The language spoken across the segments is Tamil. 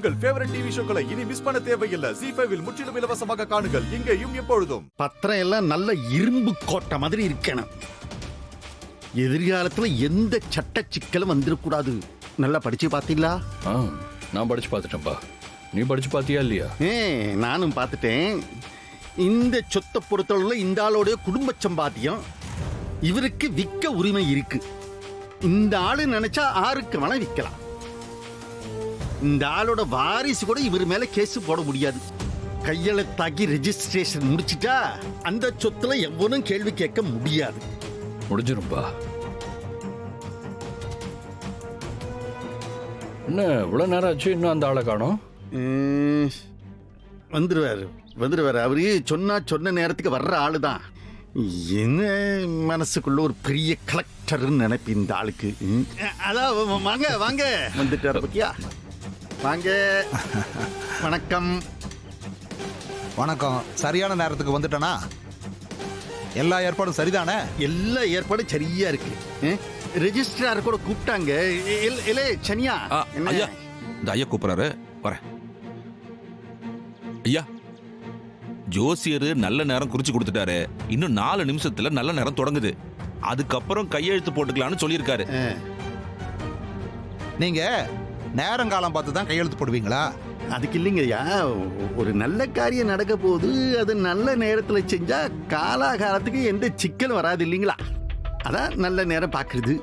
உங்கள் ஃபேவரட் டிவி ஷோக்களை இனி மிஸ் பண்ண தேவையில்லை. ZEE5 இல் முற்றிலும் இலவசமாக காணுங்கள். இங்கேயும் எப்பொழுதும். பத்திரம் எல்லாம் நல்ல இரும்பு கோட்டை மாதிரி இருக்கணும். எதிர்காலத்துல எந்த சட்ட சிக்கலும் வந்துடக்கூடாது. நல்லா படிச்சு பாத்தீங்களா? நான் படிச்சு பார்த்துட்டேன்பா. நீ படிச்சு பாத்தியா இல்லையா? நானும் பார்த்துட்டேன். இந்த சொத்தை பொறுத்தளவுல இந்த ஆளோடைய குடும்ப சம்பாத்தியம் இவருக்கு விற்க உரிமை இருக்கு. இந்த ஆளு நினைச்சா ஆருக்கு வேணா விற்கலாம். இந்த ஆளோட வாரிசு கூட இவர் மேல கேஸ் போட முடியாது. கையெழுத்தாக்கி ரெஜிஸ்ட்ரேஷன் முடிச்சிட்டா அந்த சொத்துல எவனும் கேள்வி கேட்க முடியாது. முடிஞ்சிரும்பா. என்ன இவ்வளவு நேரம் ஆச்சு, இன்னும் அந்த ஆளை காணோம்? வந்துருவாரு. அவரு சொன்ன நேரத்துக்கு வர்ற ஆளுதான். என்ன மனசுக்குள்ள ஒரு பெரிய கலெக்டர் நினைப்பு இந்த ஆளுக்கு. அதான் வாங்க வந்துட்டாரு பத்தியா. வாங்க. வணக்கம். சரியான நேரத்துக்கு வந்துட்டனா? எல்லா ஏற்பாடும் சரிதானே? எல்லா ஏற்பாடும் சரியா இருக்கு. ரெஜிஸ்ட்ரார் கூட கூப்பிட்டாங்க. சனியா ஐயா, இந்த ஐயா கூப்பிடுறாரு, வரேன். ஐயா, ஜோசியர் நல்ல நேரம் குறிச்சு கொடுத்துட்டாரு. இன்னும் 4 நிமிஷத்துல நல்ல நேரம் தொடங்குது. அதுக்கப்புறம் கையெழுத்து போட்டுக்கலாம்னு சொல்லியிருக்காரு. நீங்க நேரங்காலம் பார்த்து தான் கையெழுத்து போடுவீங்களா? அதுக்கு இல்லைங்கய்யா, ஒரு நல்ல காரியம் நடக்க போது அது நல்ல நேரத்துல செஞ்சா காலாகாலத்துக்கு எந்த சிக்கலும் வராது இல்லைங்களா? அதான் நல்ல நேரம் பாக்குறது.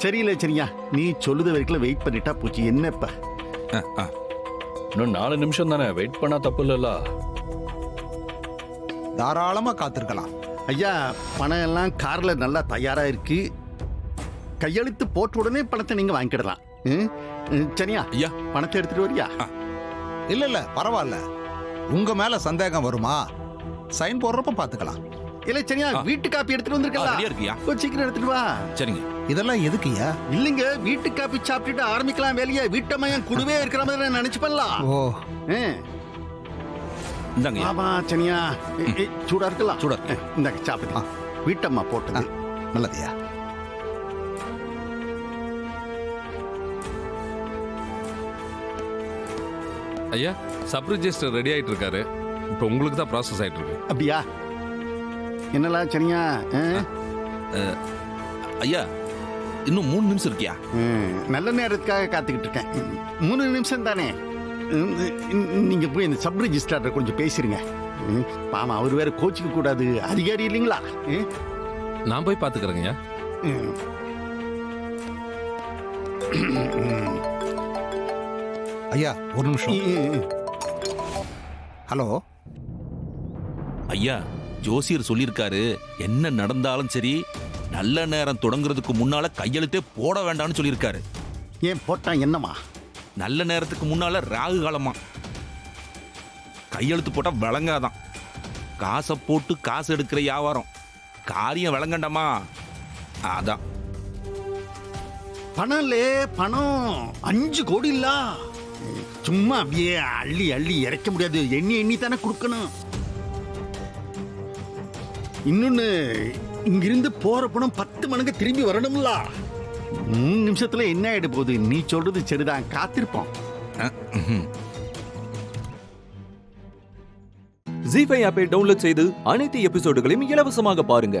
சரியில்லை சரியா, நீ சொல்லுத வரைக்கும் வெயிட் பண்ணிட்டா போச்சு. என்னப்பா இன்னும் 4 நிமிஷம் தானே, வெயிட் பண்ணா தப்பு இல்லல்ல? தாராளமா காத்திருக்கலாம். ஐயா, பணம் எல்லாம் கார்ல நல்லா தயாரா இருக்கு. கையெழுத்து போட்ட உடனே பணத்தை நீங்க வாங்கிடலாம். சரியா ஐயா, பணத்தை எடுத்துட்டு வரியா? இல்ல பரவாயில்ல. உங்க மேல சந்தேகம் வருமா? சைன் போடுறப்ப பாத்துக்கலாம். இல்ல சரியா, வீட்டு காப்பி எடுத்துட்டு வந்திருக்கலாம். இருக்கியா? சீக்கிரம் எடுத்துட்டு வா. சரிங்க. இதெல்லாம் எதுக்குயா? இல்லைங்க, வீட்டு காப்பி சாப்பிட்டுட்டு ஆரம்பிக்கலாம் வேலையை. வீட்டமையன் குடுவே இருக்கிற மாதிரி நினைச்சு பண்ணலாம். ஓ, இந்தாங்க. ஆமா சனியா, சூடா இருக்கலாம். சூடா இந்த சாப்பிட்டு வீட்டம்மா போட்டது. நல்லதுயா. ஐயா, சப் ரிஜிஸ்டர் ரெடி ஆயிட்டு இருக்காரு. இப்போ உங்களுக்கு தான் ப்ராசஸ் ஆயிட்டு இருக்கு. அப்படியா? என்னலாம் சனியா? ஐயா, இன்னும் 3 நிமிஷம் இருக்கியா? நல்ல நேரத்துக்காக காத்துக்கிட்டு இருக்கேன். 3 நிமிஷம் தானே. நீங்க போய் இந்த சப் ரிஜிஸ்டர் கொஞ்சம் பேசிருங்க. பாமா, அவர் வேற கோச்சிக்க கூடாது, அதிகாரி இல்லைங்களா? நான் போய் பாத்துக்கிறேங்க. ஐயா ஒரு நிமிஷம். ஹலோ ஐயா, ஜோசியர் சொல்லியிருக்காரு, என்ன நடந்தாலும் சரி நல்ல நேரம் தொடங்குறதுக்கு முன்னால கையெழுத்தே போட வேண்டாம்னு சொல்லியிருக்காரு. ஏன் போட்டான் என்னமா? நல்ல நேரத்துக்கு முன்னால ராகு காலமா. கையெழுத்து போட்டா விளங்காதான். காசை போட்டு காசு எடுக்கிற வியாபாரம். காரியம் விளங்கண்டாமா? அதான். பணம் 5 கோடி இல்ல. சும்மா அப்படியே அள்ளி அள்ளி இறக்க முடியாது. எண்ணி தானே கொடுக்கணும். இன்னொன்னு, இங்கிருந்து போற பணம் 10 மடங்கு திரும்பி வரணும்ல. 3 நிமிஷத்துல என்ன ஆயிட போகுது? நீ சொல்றது சரிதான், காத்திருப்போம். ZEE5 ஆப்பை டவுன்லோட் செய்து அனைத்து எபிசோடுகளையும் இலவசமாக பாருங்க.